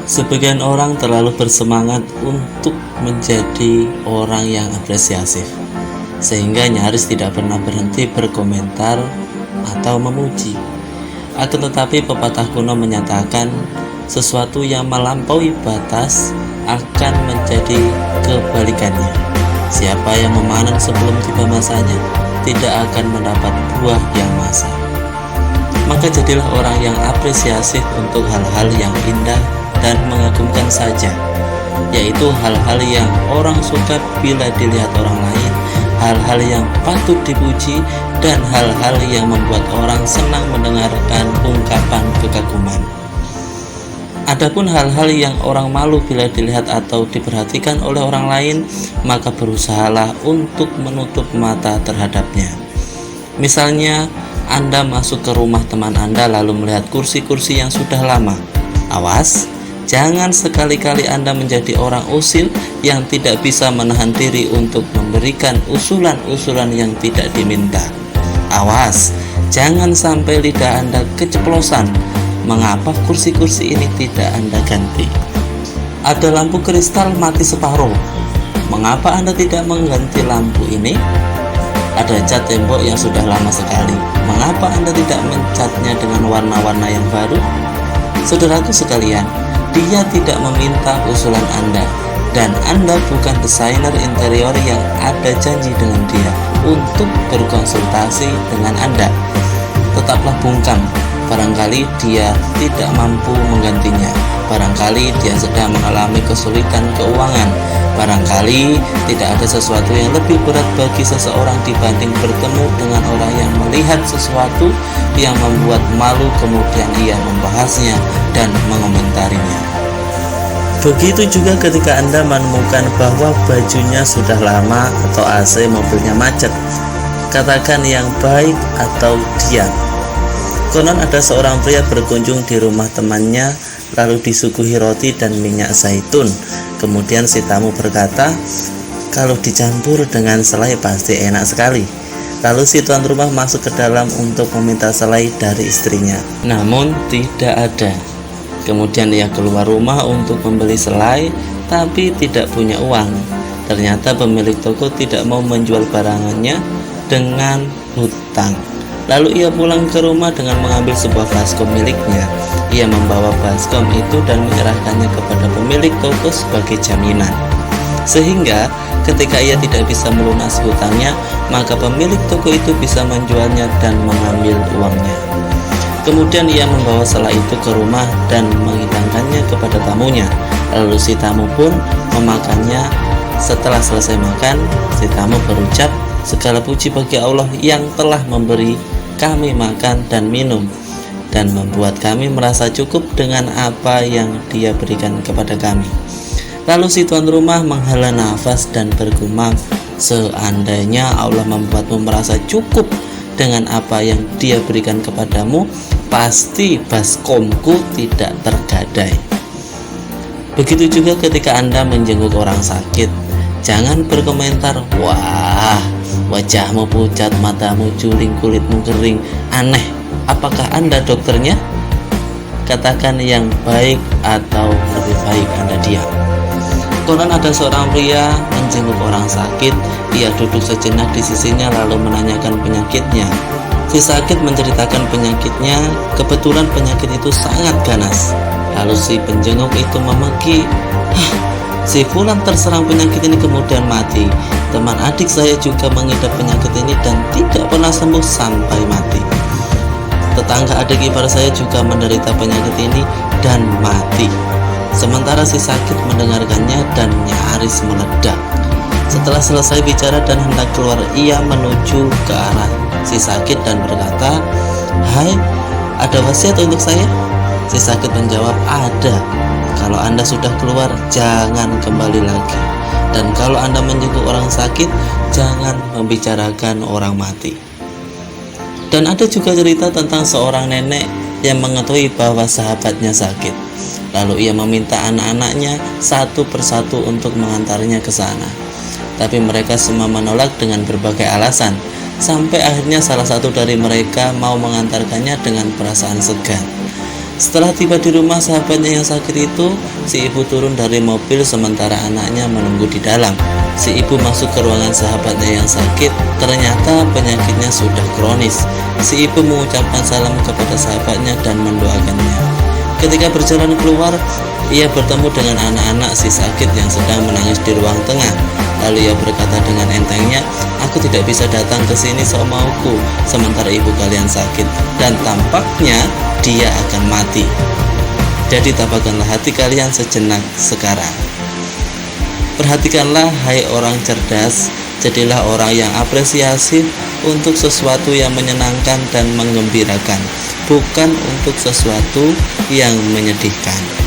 Sebagian orang terlalu bersemangat untuk menjadi orang yang apresiatif, sehingga nyaris tidak pernah berhenti berkomentar atau memuji. Akan tetapi pepatah kuno menyatakan sesuatu yang melampaui batas akan menjadi kebalikannya. Siapa yang memanen sebelum tiba masanya tidak akan mendapat buah yang masak. Maka jadilah orang yang apresiatif untuk hal-hal yang indah dan mengagumkan saja, yaitu hal-hal yang orang suka bila dilihat orang lain, hal-hal yang patut dipuji, dan hal-hal yang membuat orang senang mendengarkan ungkapan kekaguman. Adapun hal-hal yang orang malu bila dilihat atau diperhatikan oleh orang lain, maka berusahalah untuk menutup mata terhadapnya. Misalnya, Anda masuk ke rumah teman Anda lalu melihat kursi-kursi yang sudah lama. Awas, jangan sekali-kali Anda menjadi orang usil yang tidak bisa menahan diri untuk memberikan usulan-usulan yang tidak diminta. Awas, jangan sampai lidah Anda keceplosan. Mengapa kursi-kursi ini tidak Anda ganti? Ada lampu kristal mati separuh. Mengapa Anda tidak mengganti lampu ini? Ada cat tembok yang sudah lama sekali. Mengapa Anda tidak mencatnya dengan warna-warna yang baru? Saudaraku sekalian, dia tidak meminta usulan Anda, dan Anda bukan desainer interior yang ada janji dengan dia untuk berkonsultasi dengan Anda. Tetaplah bungkam, barangkali dia tidak mampu menggantinya, barangkali dia sedang mengalami kesulitan keuangan, barangkali tidak ada sesuatu yang lebih berat bagi seseorang dibanding bertemu dengan orang yang melihat sesuatu yang membuat malu kemudian ia membahasnya dan mengomentarinya. Begitu juga ketika Anda menemukan bahwa bajunya sudah lama atau AC mobilnya macet. Katakan yang baik atau diam. Konon ada seorang pria berkunjung di rumah temannya lalu disuguhi roti dan minyak zaitun. Kemudian si tamu berkata, kalau dicampur dengan selai pasti enak sekali. Lalu si tuan rumah masuk ke dalam untuk meminta selai dari istrinya, namun tidak ada. Kemudian ia keluar rumah untuk membeli selai, tapi tidak punya uang. Ternyata pemilik toko tidak mau menjual barangannya dengan hutang. Lalu ia pulang ke rumah dengan mengambil sebuah baskom miliknya. Ia membawa baskom itu dan menyerahkannya kepada pemilik toko sebagai jaminan. Sehingga ketika ia tidak bisa melunasi hutangnya, maka pemilik toko itu bisa menjualnya dan mengambil uangnya. Kemudian ia membawa selai itu ke rumah dan menghidangkannya kepada tamunya. Lalu si tamu pun memakannya. Setelah selesai makan, si tamu berucap, segala puji bagi Allah yang telah memberi kami makan dan minum dan membuat kami merasa cukup dengan apa yang Dia berikan kepada kami. Lalu si tuan rumah menghela nafas dan bergumam, seandainya Allah membuatmu merasa cukup dengan apa yang Dia berikan kepadamu, pasti baskomku tidak tergadai. Begitu juga ketika Anda menjenguk orang sakit, jangan berkomentar, wah, wajahmu pucat, matamu juling, kulitmu kering, aneh, apakah Anda dokternya? Katakan yang baik atau lebih baik Anda diam. Konon ada seorang pria menjenguk orang sakit. Ia duduk sejenak di sisinya lalu menanyakan penyakitnya. Si sakit menceritakan penyakitnya. Kebetulan penyakit itu sangat ganas. Lalu si penjenguk itu memaki, si fulan terserang penyakit ini kemudian mati. Teman adik saya juga mengidap penyakit ini dan tidak pernah sembuh sampai mati. Tetangga adik ipar saya juga menderita penyakit ini dan mati. Sementara si sakit mendengarkannya dan nyaris meledak. Setelah selesai bicara dan hendak keluar, ia menuju ke arah si sakit dan berkata, hai, ada wasiat untuk saya? Si sakit menjawab, ada. Kalau Anda sudah keluar, jangan kembali lagi. Dan kalau Anda menjenguk orang sakit, jangan membicarakan orang mati. Dan ada juga cerita tentang seorang nenek yang mengetahui bahwa sahabatnya sakit. Lalu ia meminta anak-anaknya satu persatu untuk mengantarnya ke sana. Tapi mereka semua menolak dengan berbagai alasan. Sampai akhirnya salah satu dari mereka mau mengantarkannya dengan perasaan segan. Setelah tiba di rumah sahabatnya yang sakit itu, si ibu turun dari mobil sementara anaknya menunggu di dalam. Si ibu masuk ke ruangan sahabatnya yang sakit, ternyata penyakitnya sudah kronis. Si ibu mengucapkan salam kepada sahabatnya dan mendoakannya. Ketika berjalan keluar, ia bertemu dengan anak-anak si sakit yang sedang menangis di ruang tengah. Lalu ia berkata dengan entengnya, "Aku tidak bisa datang ke sini semauku, sementara ibu kalian sakit, dan tampaknya dia akan mati. Jadi tabahkanlah hati kalian sejenak sekarang." Perhatikanlah hai orang cerdas, jadilah orang yang apresiasif untuk sesuatu yang menyenangkan dan menggembirakan, bukan untuk sesuatu yang menyedihkan.